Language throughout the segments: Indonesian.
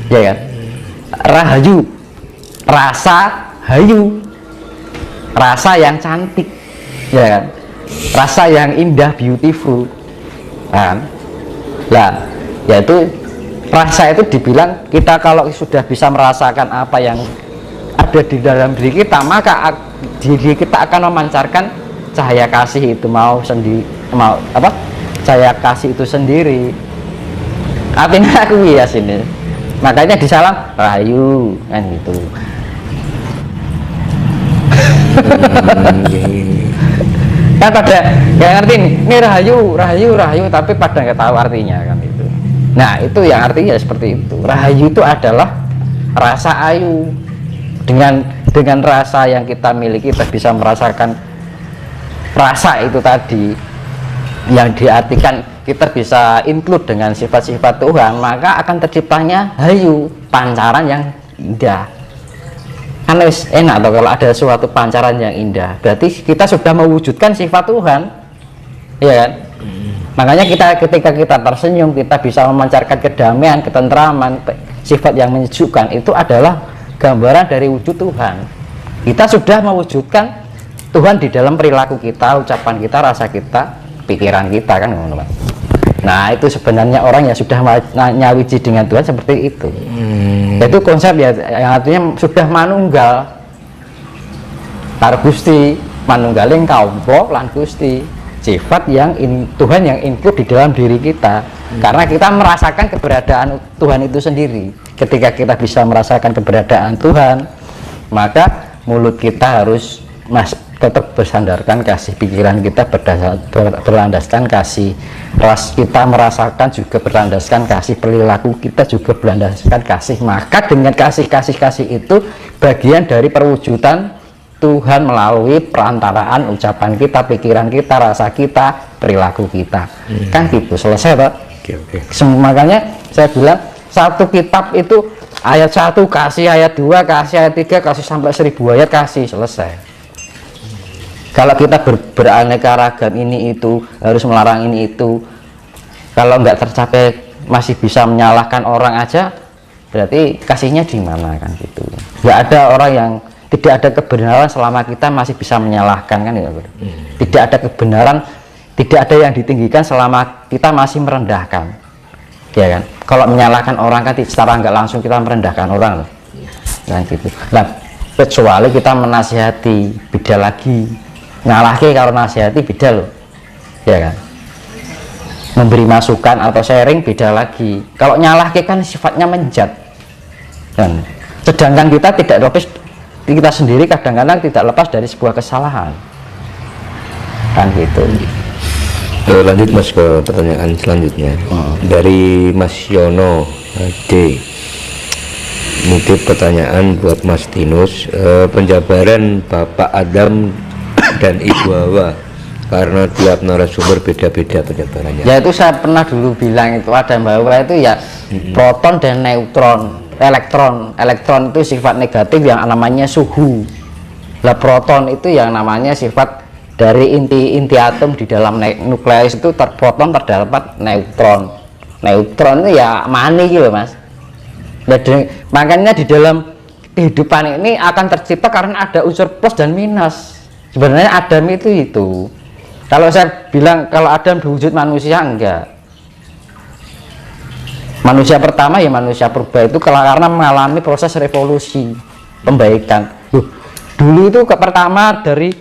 ya kan? Rahayu, rasa hayu, rasa yang cantik, ya kan? Rasa yang indah, beautiful, kan? Lah, yaitu rasa itu dibilang kita kalau sudah bisa merasakan apa yang ada di dalam diri kita, maka diri kita akan memancarkan cahaya kasih itu cahaya kasih itu sendiri. Artinya aku ya sini, makanya di salam rayu kan gitu. Kan pada nggak ngerti ini rahayu tapi pada nggak tahu artinya kan itu. Nah itu yang artinya seperti itu. Rahayu itu adalah rasa ayu. Dengan rasa yang kita miliki kita bisa merasakan rasa itu tadi, yang diartikan kita bisa include dengan sifat-sifat Tuhan, maka akan terciptanya hayu, pancaran yang indah. Kan enak atau kalau ada suatu pancaran yang indah, berarti kita sudah mewujudkan sifat Tuhan, ya kan? Makanya ketika kita tersenyum, kita bisa memancarkan kedamaian, ketentraman, sifat yang menyejukkan. Itu adalah gambaran dari wujud Tuhan. Kita sudah mewujudkan Tuhan di dalam perilaku kita, ucapan kita, rasa kita, pikiran kita, kan teman-teman. Nah itu sebenarnya orang yang sudah nyawiji dengan Tuhan seperti itu. Itu konsep ya, yang artinya sudah manunggal karo Gusti, manunggaling kaumpo lan Gusti, sifat yang Tuhan yang include di dalam diri kita. Karena kita merasakan keberadaan Tuhan itu sendiri. Ketika kita bisa merasakan keberadaan Tuhan, maka mulut kita harus tetap bersandarkan kasih, pikiran kita berlandaskan kasih, ras kita merasakan juga berlandaskan kasih, perilaku kita juga berlandaskan kasih. Maka dengan kasih itu bagian dari perwujudan Tuhan melalui perantaraan ucapan kita, pikiran kita, rasa kita, perilaku kita. Kan gitu, selesai Pak. Okay. Makanya saya bilang satu kitab itu ayat 1 kasih, ayat 2 kasih, ayat 3 kasih, sampai 1000 ayat kasih, selesai. Kalau kita beraneka ragam ini itu, harus melarang ini itu, kalau nggak tercapai masih bisa menyalahkan orang aja, berarti kasihnya di mana kan gitu. Nggak ada orang yang tidak ada kebenaran selama kita masih bisa menyalahkan kan ya. Tidak ada kebenaran, tidak ada yang ditinggikan selama kita masih merendahkan, ya kan. Kalau menyalahkan orang kan secara nggak langsung kita merendahkan orang loh, kan gitu. Nah kecuali kita menasihati, beda lagi. Ngalahke kalau nasihati beda loh, ya kan. Memberi masukan atau sharing beda lagi. Kalau nyalahke kan sifatnya menjat kan. Sedangkan kita tidak lepas, kita sendiri kadang-kadang tidak lepas dari sebuah kesalahan kan gitu. Lanjut Mas ke pertanyaan selanjutnya. Dari Mas Yono D. Mungkin pertanyaan buat Mas Tinus. Penjabaran Bapak Adam dan Ibu Hawa, karena tiap narasumber beda-beda penjabarannya. Ya itu saya pernah dulu bilang itu ada bahwa itu ya proton dan neutron, elektron itu sifat negatif yang namanya suhu. Lah proton itu yang namanya sifat dari inti atom di dalam nukleus itu proton terdapat neutron. Neutron itu ya mani gitu Mas. Makanya di dalam kehidupan ini akan tercipta karena ada unsur plus dan minus. Sebenarnya Adam itu. Kalau saya bilang kalau Adam berwujud manusia, enggak. Manusia pertama ya manusia purba itu karena mengalami proses revolusi, pembaikan. Dulu itu pertama dari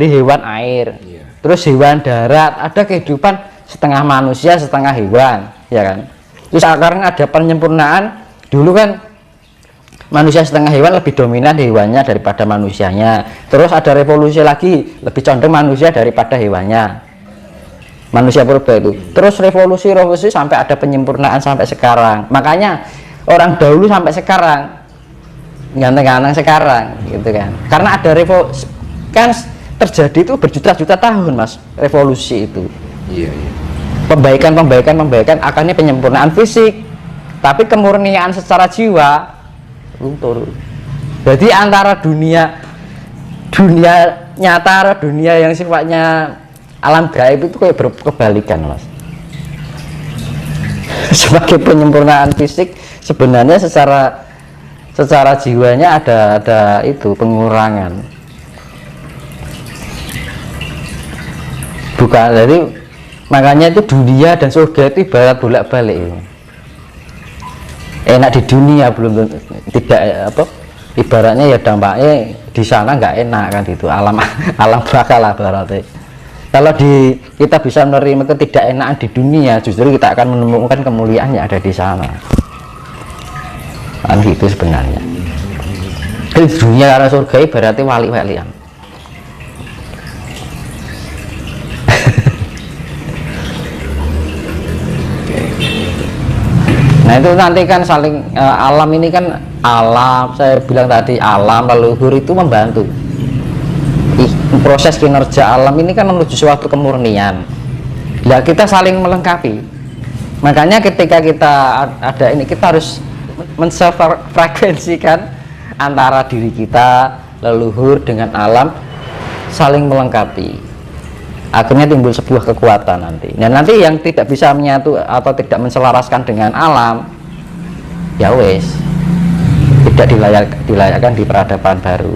hewan air, terus hewan darat, ada kehidupan setengah manusia setengah hewan, ya kan. Terus sekarang ada penyempurnaan. Dulu kan manusia setengah hewan lebih dominan hewannya daripada manusianya. Terus ada revolusi lagi, lebih condong manusia daripada hewannya, manusia purba itu. Terus revolusi sampai ada penyempurnaan sampai sekarang. Makanya orang dahulu sampai sekarang ganteng-ganteng sekarang gitu kan, karena ada revolusi kan terjadi itu berjuta-juta tahun Mas, revolusi itu. Iya. Pembaikan akhirnya penyempurnaan fisik, tapi kemurnian secara jiwa luntur. Jadi antara dunia nyata, dunia yang sifatnya alam gaib itu kayak berkebalikan Mas. Sebagai penyempurnaan fisik, sebenarnya secara jiwanya ada itu pengurangan. Bukan, jadi makanya itu dunia dan surga itu ibarat bolak-balik. Enak di dunia belum tidak apa, ibaratnya ya dampaknya di sana nggak enak kan gitu, alam bakal lah berarti. Kalau kita bisa menerima ketidakenakan di dunia, justru kita akan menemukan kemuliaan yang ada di sana. Kan gitu sebenarnya. Di dunia karena surga berarti wali-walian. Nah itu nanti kan saling alam ini kan saya bilang tadi alam leluhur itu membantu proses kinerja alam ini kan menuju suatu kemurnian. Nah kita saling melengkapi. Makanya ketika kita ada ini kita harus menself-frekuensikan antara diri kita leluhur dengan alam saling melengkapi. Akhirnya timbul sebuah kekuatan nanti. Dan nanti yang tidak bisa menyatu atau tidak menselaraskan dengan alam, ya wes, tidak dilayakkan di peradaban baru.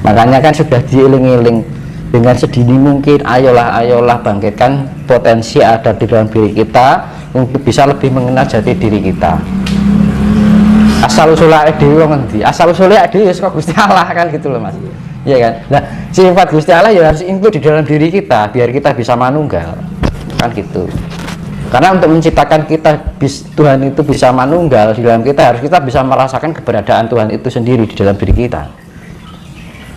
Makanya kan sudah diiling-iling dengan sedini mungkin, ayolah bangkitkan potensi ada di dalam diri kita untuk bisa lebih mengenal jati diri kita. Asal usulnya dewi ngendi, asal usulnya dewi kok Gusti Allah kan gitu loh Mas. Iya kan? Nah, sifat Gusti Allah ya harus include di dalam diri kita biar kita bisa manunggal. Kan gitu. Karena untuk menciptakan kita Tuhan itu bisa manunggal di dalam kita, harus kita bisa merasakan keberadaan Tuhan itu sendiri di dalam diri kita.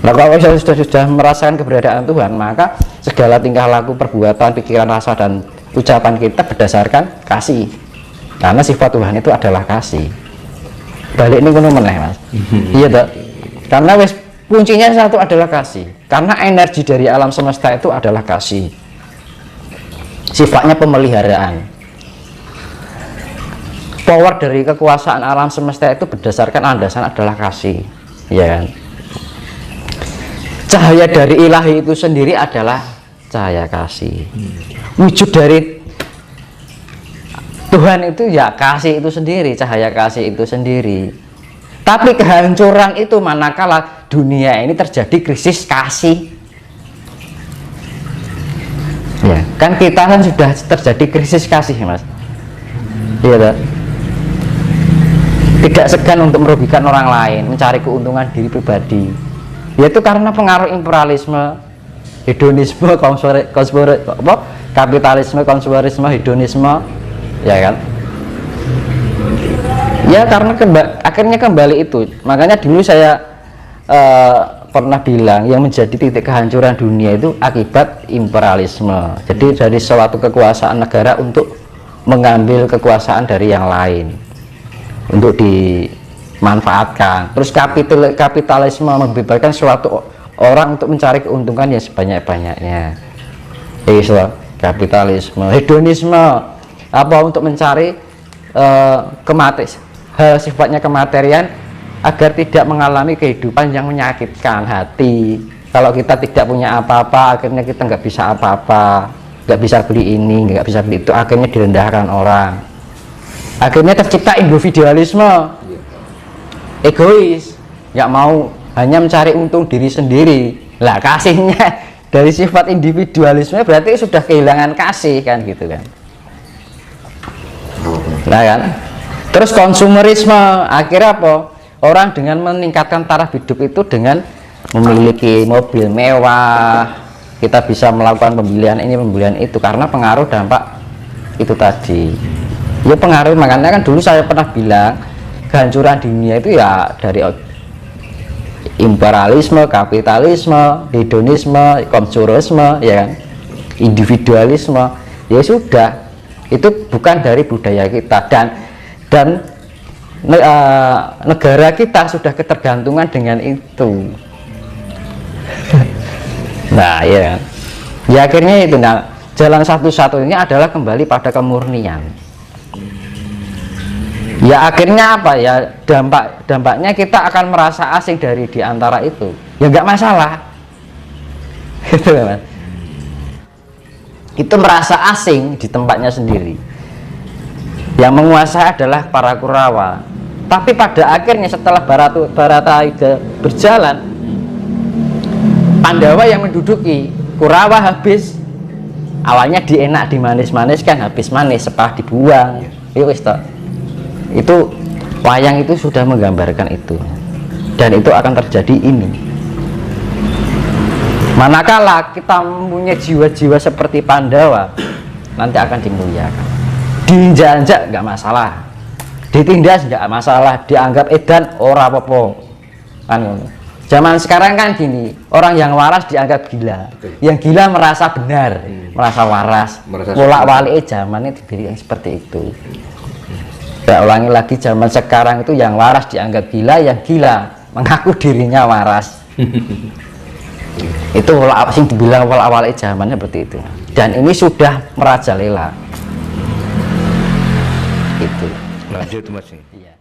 Nah kalau sudah merasakan keberadaan Tuhan, maka segala tingkah laku, perbuatan, pikiran, rasa, dan ucapan kita berdasarkan kasih. Karena sifat Tuhan itu adalah kasih. Balik ini kuno meneh Mas. Iya tak? Karena wes kuncinya satu adalah kasih. Karena energi dari alam semesta itu adalah kasih. Sifatnya pemeliharaan. Power dari kekuasaan alam semesta itu berdasarkan landasan adalah kasih. Iya kan? Cahaya dari ilahi itu sendiri adalah cahaya kasih. Wujud dari Tuhan itu ya kasih itu sendiri, cahaya kasih itu sendiri. Tapi kehancuran itu manakala dunia ini terjadi krisis kasih. Ya, kan kita kan sudah terjadi krisis kasih, Mas. Iya tak? Tidak segan untuk merugikan orang lain, mencari keuntungan diri pribadi. Yaitu karena pengaruh imperialisme, hedonisme, kapitalisme, konsumerisme, hedonisme, ya kan? Ya karena akhirnya kembali itu. Makanya dulu saya pernah bilang yang menjadi titik kehancuran dunia itu akibat imperialisme. Jadi dari suatu kekuasaan negara untuk mengambil kekuasaan dari yang lain untuk dimanfaatkan. Terus kapitalisme membebaskan suatu orang untuk mencari keuntungan yang sebanyak-banyaknya. Kapitalisme, hedonisme apa untuk mencari hal sifatnya kematerian agar tidak mengalami kehidupan yang menyakitkan hati. Kalau kita tidak punya apa-apa, akhirnya kita nggak bisa apa-apa, nggak bisa beli ini, nggak bisa beli itu, akhirnya direndahkan orang. Akhirnya tercipta individualisme, egois, nggak mau, hanya mencari untung diri sendiri. Lah kasihnya dari sifat individualisme berarti sudah kehilangan kasih kan gitu kan. Nah kan. Terus konsumerisme akhirnya apa? Orang dengan meningkatkan taraf hidup itu dengan memiliki mobil mewah, kita bisa melakukan pembelian ini pembelian itu karena pengaruh dampak itu tadi. Ya pengaruh, makanya kan dulu saya pernah bilang kehancuran dunia itu ya dari imperialisme, kapitalisme, hedonisme, konsumerisme, ya kan, individualisme. Ya sudah, itu bukan dari budaya kita dan negara kita sudah ketergantungan dengan itu. Nah ya, ya akhirnya itu. Nah, jalan satu-satunya adalah kembali pada kemurnian. Ya akhirnya apa ya, dampaknya kita akan merasa asing dari diantara itu. Ya nggak masalah. Gitu kan? Itu merasa asing di tempatnya sendiri. Yang menguasai adalah para Kurawa. Tapi pada akhirnya setelah Baratayuda berjalan, Pandawa yang menduduki, Kurawa habis. Awalnya dienak, dimanis-maniskan, habis manis, sepah dibuang. Itu wayang itu sudah menggambarkan itu. Dan itu akan terjadi ini. Manakala kita mempunyai jiwa-jiwa seperti Pandawa, nanti akan dimuliakan. Diinjak-injak nggak masalah, ditindas nggak masalah, dianggap edan ora apa-apa kan. Zaman sekarang kan gini, orang yang waras dianggap gila. Yang gila merasa benar, merasa waras. Bolak-balik zamannya diberi yang seperti itu. Saya ulangi lagi, zaman sekarang itu yang waras dianggap gila, yang gila mengaku dirinya waras. Itu sing dibilang awal-awal zamannya seperti itu. Dan ini sudah merajalela. Itu. Lanjut Mas. Iya.